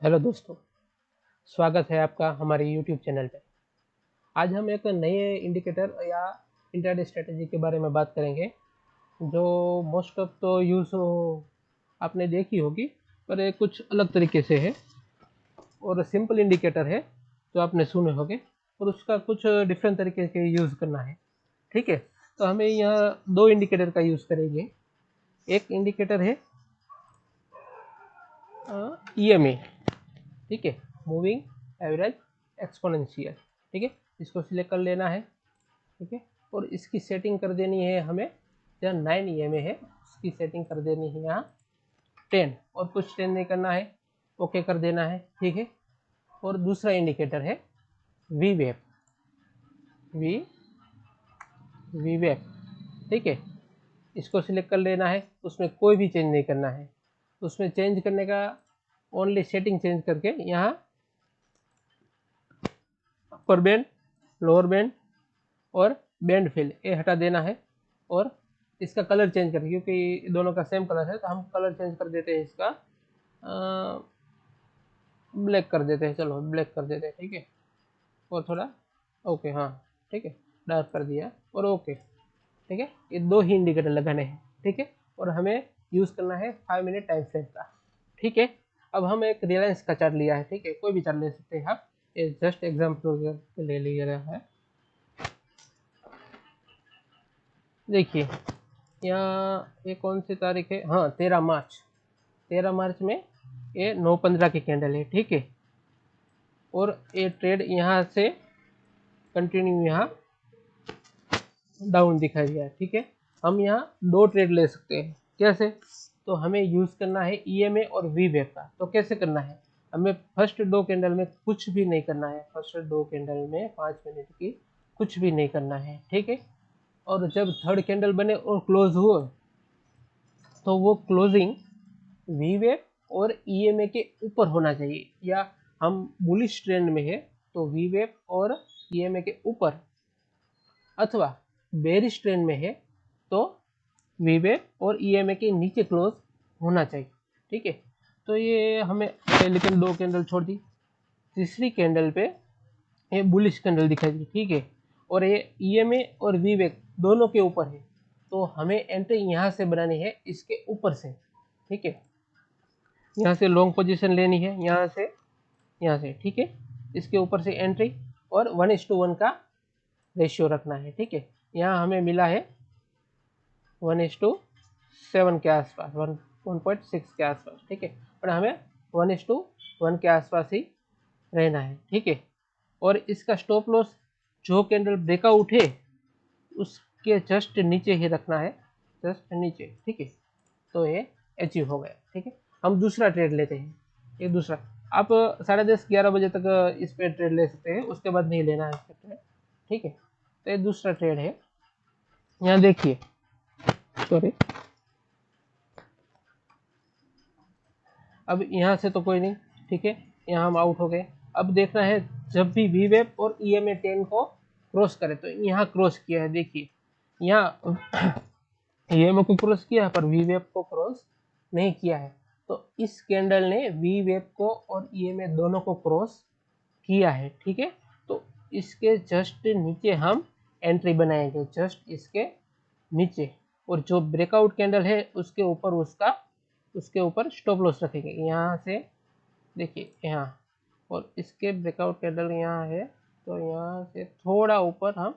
Hello दोस्तों, स्वागत है आपका हमारे यूट्यूब चैनल पे। आज हम एक नए इंडिकेटर या इंट्राडे स्ट्रेटजी के बारे में बात करेंगे जो मोस्ट ऑफ तो यूज़ आपने देखी होगी, पर ये कुछ अलग तरीके से है और सिंपल इंडिकेटर है जो आपने सुने होंगे, और उसका कुछ डिफरेंट तरीके से यूज़ करना है। ठीक है, तो हमें यहाँ दो इंडिकेटर का यूज़ करेंगे। एक इंडिकेटर है EMA, ठीक है, मूविंग एवरेज एक्सपोनेंशियल। ठीक है, इसको सिलेक्ट कर लेना है। ठीक है, और इसकी सेटिंग कर देनी है हमें, जहाँ 9 EMA है उसकी सेटिंग कर देनी है यहाँ 10, और कुछ 10 नहीं करना है, ओके कर देना है। ठीक है, और दूसरा इंडिकेटर है वी वेव, वी वेव। ठीक है, इसको सिलेक्ट कर लेना है, उसमें कोई भी चेंज नहीं करना है। उसमें चेंज करने का ओनली सेटिंग चेंज करके यहाँ अपर बैंड, लोअर बैंड और बैंड फिल ये हटा देना है, और इसका कलर चेंज करके, क्योंकि दोनों का सेम कलर है तो हम कलर चेंज कर देते हैं, इसका ब्लैक कर देते हैं। चलो ब्लैक कर देते हैं। ठीक है, और थोड़ा ओके, हाँ ठीक है, डार्क कर दिया और ओके। ठीक है, ये दो ही इंडिकेटर लगाने हैं। ठीक है, और हमें यूज़ करना है 5 मिनट टाइम फ्रेम का। ठीक है, अब हम एक रिलायंस का चार्ट लिया है। ठीक है, कोई भी चार्ट ले सकते हैं आप, ये जस्ट एग्जाम्पल ले लिया है। देखिए यहाँ ये कौन सी तारीख है, हाँ 13 मार्च। 13 मार्च में ये 9:15 की कैंडल है। ठीक है, और ये ट्रेड यहाँ से कंटिन्यू यहाँ डाउन दिखाई दिया है। ठीक है, हम यहाँ दो ट्रेड ले सकते हैं। कैसे? तो हमें यूज़ करना है EMA और वी वेव का। तो कैसे करना है, हमें फर्स्ट दो कैंडल में कुछ भी नहीं करना है। फर्स्ट दो कैंडल में 5 मिनट की कुछ भी नहीं करना है। ठीक है, और जब थर्ड कैंडल बने और क्लोज हो तो वो क्लोजिंग वी वेव और EMA के ऊपर होना चाहिए, या हम बुलिश ट्रेंड में है तो वी वेव और EMA के ऊपर, अथवा बेरिश ट्रेंड में है तो वी वेव और EMA के नीचे क्लोज होना चाहिए। ठीक है, तो ये हमें लेकिन दो कैंडल छोड़ दी, तीसरी कैंडल पे ये बुलिश कैंडल दिखाई दी। ठीक है, और ये EMA और वी वेव दोनों के ऊपर है, तो हमें एंट्री यहाँ से बनानी है, इसके ऊपर से। ठीक है, यहाँ से लॉन्ग पोजीशन लेनी है, यहाँ से। ठीक है, इसके ऊपर से एंट्री और 1:1 का रेशियो रखना है। ठीक है, यहाँ हमें मिला है 1:7 के आसपास, 1.6 के आसपास। ठीक है, और हमें 1:1 के आसपास ही रहना है। ठीक है, और इसका स्टॉप लॉस जो कैंडल ब्रेकआउट है उसके जस्ट नीचे ही रखना है, जस्ट नीचे। ठीक है, तो ये अचीव हो गया। ठीक है, हम दूसरा ट्रेड लेते हैं। एक दूसरा, आप 10:30-11 बजे तक इस पे ट्रेड ले सकते हैं, उसके बाद नहीं लेना है इस पे ट्रेड। ठीक है, तो ये दूसरा ट्रेड है। यहाँ देखिए, सॉरी, अब यहाँ से तो कोई नहीं। ठीक है, यहाँ हम आउट हो गए। अब देखना है जब भी वी वेव और EMA 10 को क्रॉस करे, तो यहाँ क्रॉस किया है। देखिए यहाँ EMA को क्रॉस किया है पर वी वेव को क्रॉस नहीं किया है, तो इस कैंडल ने वी वेव को और EMA दोनों को क्रॉस किया है। ठीक है, तो इसके जस्ट नीचे हम एंट्री बनाएंगे, जस्ट इसके नीचे, और जो ब्रेकआउट कैंडल है उसके ऊपर उसके ऊपर स्टॉप लॉस रखेंगे। यहाँ से देखिए यहाँ, और इसके ब्रेकआउट कैंडल यहाँ है तो यहाँ से थोड़ा ऊपर हम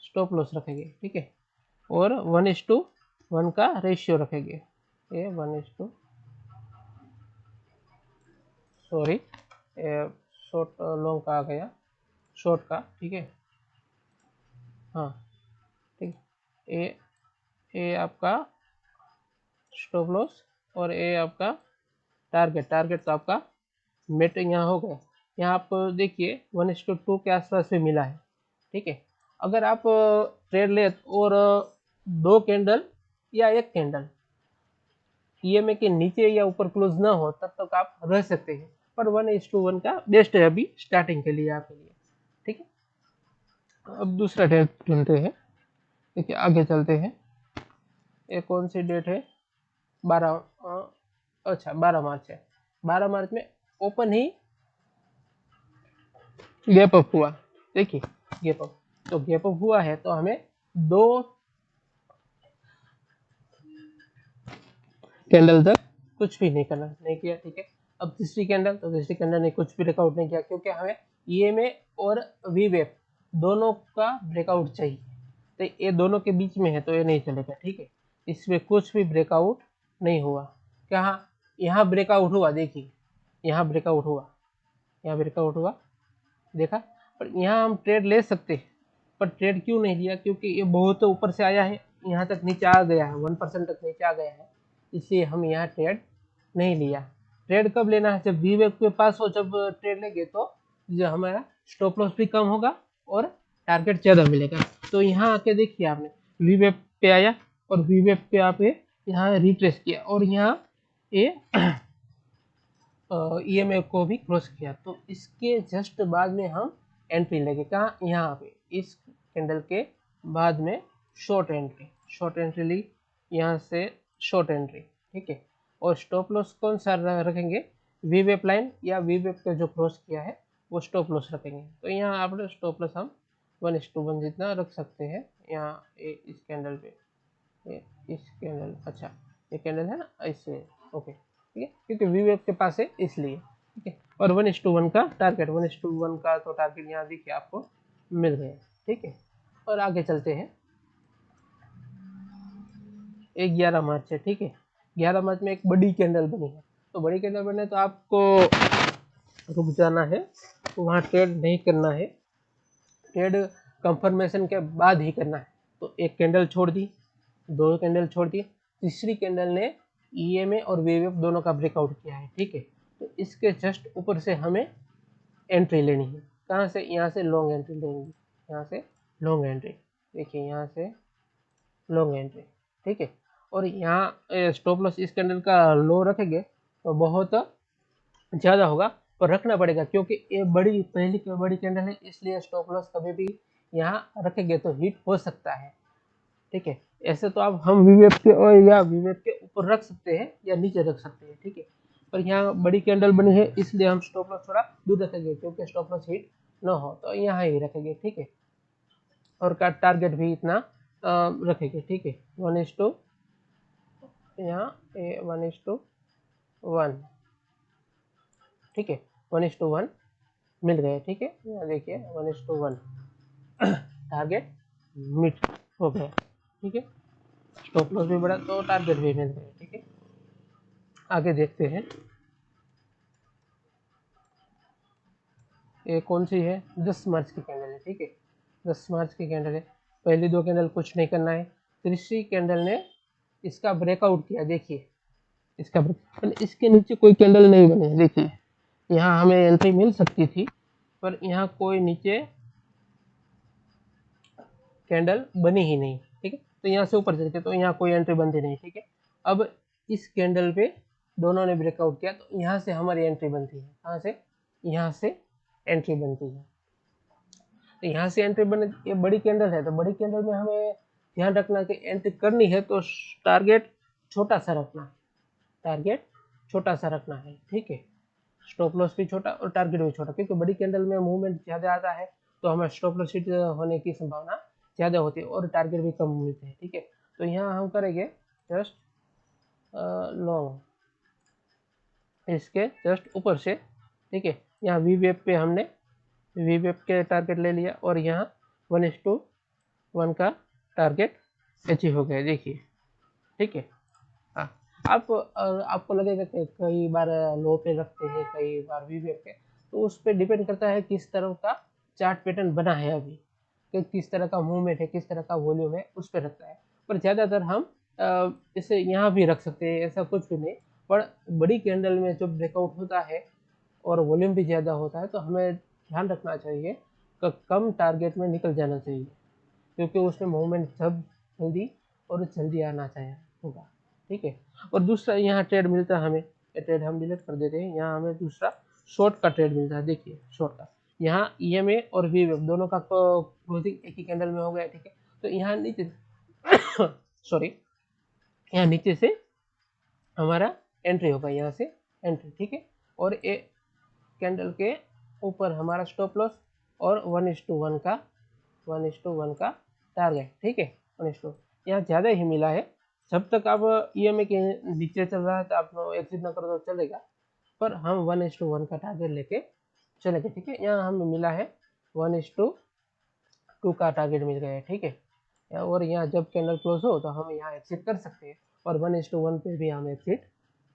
स्टॉप लॉस रखेंगे। ठीक है, और 1:1 का रेशियो रखेंगे। ये 1:, सॉरी, शॉर्ट लॉन्ग का आ गया, शॉर्ट का। ठीक है, हाँ ठीक है, ये आपका स्टॉप लॉस और ये आपका टारगेट। टारगेट तो आपका मेट यहाँ हो गया। यहाँ आप देखिए 1:2 के आसपास में मिला है। ठीक है, अगर आप ट्रेड ले और दो कैंडल या एक कैंडल EMA के नीचे या ऊपर क्लोज ना हो तब तक आप रह सकते हैं, पर 1:1 का बेस्ट है अभी स्टार्टिंग के लिए आपके लिए। ठीक है, अब दूसरा ट्रेड चुनते हैं। देखिए आगे चलते हैं। ये कौन सी डेट है, 12, अच्छा 12 मार्च है। 12 मार्च में ओपन ही गैप अप हुआ, देखिए गैप अप, तो गैप अप हुआ है तो हमें 2 कैंडल तक कुछ भी नहीं करना, नहीं किया, ठीक है। अब तीसरी कैंडल, तो तीसरी कैंडल ने कुछ भी ब्रेकआउट नहीं किया, क्योंकि हमें ईएमए और वी वेव दोनों का ब्रेकआउट चाहिए, तो ये दोनों के बीच में है तो ये नहीं चलेगा, ठीक है। इसमें कुछ भी ब्रेकआउट नहीं हुआ। कहाँ, यहाँ ब्रेकआउट हुआ, देखिए यहाँ ब्रेकआउट हुआ, यहाँ ब्रेकआउट हुआ, देखा। पर यहाँ हम ट्रेड ले सकते हैं, पर ट्रेड क्यों नहीं लिया, क्योंकि ये बहुत ऊपर से आया है, यहाँ तक नीचे आ गया है, 1% तक नीचे आ गया है, इसलिए हम यहाँ ट्रेड नहीं लिया। ट्रेड कब लेना है, जब वी वेव के पास हो, जब ट्रेड लेंगे तो जो हमारा स्टॉप लॉस भी कम होगा और टारगेट ज़्यादा मिलेगा। तो यहाँ आके देखिए आपने वी वेव पे आया और वी वेव पे आपने यहाँ रिट्रेस किया और यहाँ ये ईएमए को भी क्रॉस किया, तो इसके जस्ट बाद में हम एंट्री लेंगे। कहाँ, यहाँ पे इस कैंडल के बाद में शॉर्ट एंट्री ली, यहाँ से शॉर्ट एंट्री, ठीक है। और स्टॉप लॉस कौन सा रखेंगे, वी वेव लाइन या वी वेव पे जो क्रॉस किया है वो स्टॉप लॉस रखेंगे। तो यहाँ आप स्टॉप लॉस हम 1:1 जितना रख सकते हैं। यहाँ इस कैंडल पे, इस कैंडल, अच्छा ये कैंडल है ना, इससे ओके, ठीक है, क्योंकि वी वेव के पास है इसलिए, ठीक है। और 1:1 का टारगेट, 1:1 का तो टारगेट यहाँ देखिए आपको मिल गया, ठीक है। और आगे चलते हैं, 11 मार्च है, ठीक है। 11 मार्च में एक बड़ी कैंडल बनी है, तो बड़ी कैंडल बने तो आपको रुक जाना है, तो वहाँ ट्रेड नहीं करना है, ट्रेड कंफर्मेशन के बाद ही करना है। तो एक कैंडल छोड़ दी, 2 कैंडल छोड़ दी, तीसरी कैंडल ने ईएमए और वीवेफ दोनों का ब्रेकआउट किया है, ठीक है। तो इसके जस्ट ऊपर से हमें एंट्री लेनी है। कहाँ से, यहाँ से लॉन्ग एंट्री लेंगे, यहाँ से लॉन्ग एंट्री, देखिए यहाँ से लॉन्ग एंट्री, ठीक है। और यहाँ स्टॉप लॉस इस कैंडल का लो रखेंगे तो बहुत ज़्यादा होगा, पर रखना पड़ेगा, क्योंकि ये पहली बड़ी कैंडल है, इसलिए स्टॉप लॉस कभी भी यहाँ रखेंगे तो हिट हो सकता है, ठीक है। ऐसे तो आप हम वीवेफ के और या वीवेफ के ऊपर रख सकते हैं या नीचे रख सकते हैं, ठीक है। पर यहाँ बड़ी कैंडल बनी है इसलिए हम स्टॉप लॉस थोड़ा दूर रखेंगे, क्योंकि स्टॉप लॉस हिट न हो, तो यहाँ ही रखेंगे, ठीक है। और का टारगेट भी इतना रखेंगे, ठीक है। 1:, यहाँ 1:1, ठीक है, 1:1 मिल गए, ठीक है। यहाँ देखिए 1:1 टारगेट मीट हो गया, ठीक है। स्टॉप लॉस भी बढ़ा तो टारगेट भी मिल गया, ठीक है। आगे देखते हैं, ये कौन सी है, 10 मार्च की कैंडल है, ठीक है। 10 मार्च की कैंडल है, पहली 2 कैंडल कुछ नहीं करना है, तीसरी कैंडल ने इसका ब्रेकआउट किया, देखिए इसका इसके नीचे कोई कैंडल नहीं बने, देखिए यहाँ हमें एंट्री मिल सकती थी, पर यहाँ कोई नीचे कैंडल बनी ही नहीं, ठीक है। तो यहाँ से ऊपर चलते तो यहाँ कोई एंट्री बनती नहीं, ठीक है। अब इस कैंडल पे दोनों ने ब्रेकआउट किया तो यहाँ से हमारी एंट्री बनती है, कहाँ से, यहाँ से एंट्री बनती है। तो यहाँ से एंट्री बने, ये बड़ी कैंडल है, तो बड़ी कैंडल में हमें ध्यान रखना कि एंट्री करनी है तो टारगेट छोटा सा रखना, टारगेट छोटा सा रखना है, ठीक है। स्टॉप लॉस भी छोटा और टारगेट भी छोटा, क्योंकि बड़ी कैंडल में मूवमेंट ज़्यादा आता है तो हमें स्टॉप लॉस हिट होने की संभावना ज़्यादा होती है और टारगेट भी कम मिलते हैं, ठीक है। तो यहाँ हम करेंगे जस्ट लॉन्ग, इसके जस्ट ऊपर से, ठीक है। यहाँ वी वेब पे हमने वी वेब के टारगेट ले लिया और यहाँ 1:1 का टारगेट अचीव हो गया, देखिए, ठीक है। हाँ, आपको लगेगा कि कई बार लो पे रखते हैं, कई बार वी वेब पे, तो उस पर डिपेंड करता है किस तरह का चार्ट पैटर्न बना है अभी, कि किस तरह का मूवमेंट है, किस तरह का वॉल्यूम है, उस पर रखता है। पर ज़्यादातर हम इसे यहाँ भी रख सकते हैं, ऐसा कुछ भी नहीं। पर बड़ी कैंडल में जब ब्रेकआउट होता है और वॉल्यूम भी ज़्यादा होता है तो हमें ध्यान रखना चाहिए कि कम टारगेट में निकल जाना चाहिए, क्योंकि उसमें मूवमेंट जल्दी आना चाहिए होगा, ठीक है। और दूसरा यहाँ ट्रेड मिलता है हमें, ये ट्रेड हम डिलीट कर देते हैं, यहाँ हमें दूसरा शॉर्ट का ट्रेड मिलता है, देखिए शॉर्ट का, यहाँ ईएमए और वीवेफ दोनों का क्लोजिंग एक ही कैंडल में हो गया, ठीक है। तो यहाँ नीचे सॉरी, यहाँ नीचे से हमारा एंट्री होगा, यहाँ से एंट्री, ठीक है। और ये कैंडल के ऊपर हमारा स्टॉप लॉस और 1:1 का 1:1 का टारगेट, ठीक है। 1:1 यहाँ ज़्यादा ही मिला है। जब तक आप ईएमए के नीचे चल रहा है तो आप एग्जिट ना करो तो चलेगा, पर हम 1:1 का टारगेट लेके चलेंगे, ठीक है। यहाँ हमें मिला है 1:2 का टारगेट मिल गया है, ठीक है। और यहाँ जब कैंडल क्लोज हो तो हम यहाँ एग्जिट कर सकते हैं, और 1:1 पे भी हम एग्जिट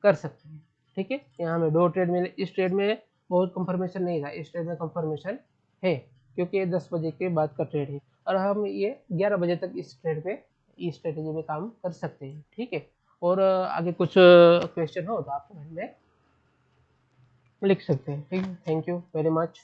कर सकते हैं, ठीक है। यहाँ हमें 2 ट्रेड मिले। इस ट्रेड में बहुत कंफर्मेशन नहीं था, इस ट्रेड में कंफर्मेशन है, क्योंकि ये 10 बजे के बाद का ट्रेड है, और हम ये 11 बजे तक इस ट्रेड पे, इस स्ट्रेटेजी में काम कर सकते हैं, ठीक है। और आगे कुछ क्वेश्चन हो तो आप कमेंट में लिख सकते हैं, ठीक है। Thank you very much.